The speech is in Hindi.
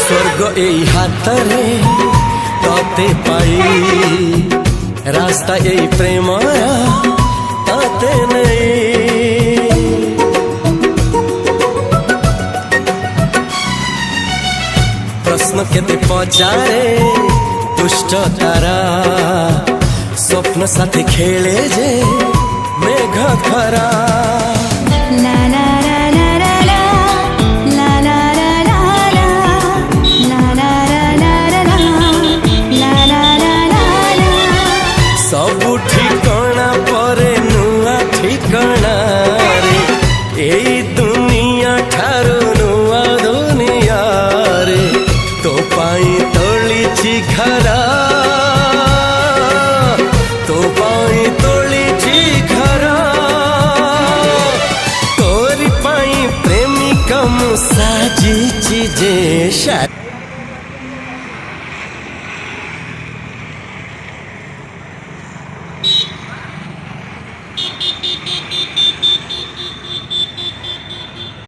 स्वर्ग एई हातरे तते पाई रास्ता एई प्रेम तते नहीं। प्रश्न केते पचारे दुष्ट तारा स्वप्न साथी खेले जे मेघ खरा। सबु ठिकाना परे नुआ ठिकाना रे एई दुनिया ठारू नुआ दुनिया रे। तो पाई तोलिछि घरा तो पाई तोलिछि घरा तोरी पाई प्रेमिका मु साजिछि जे।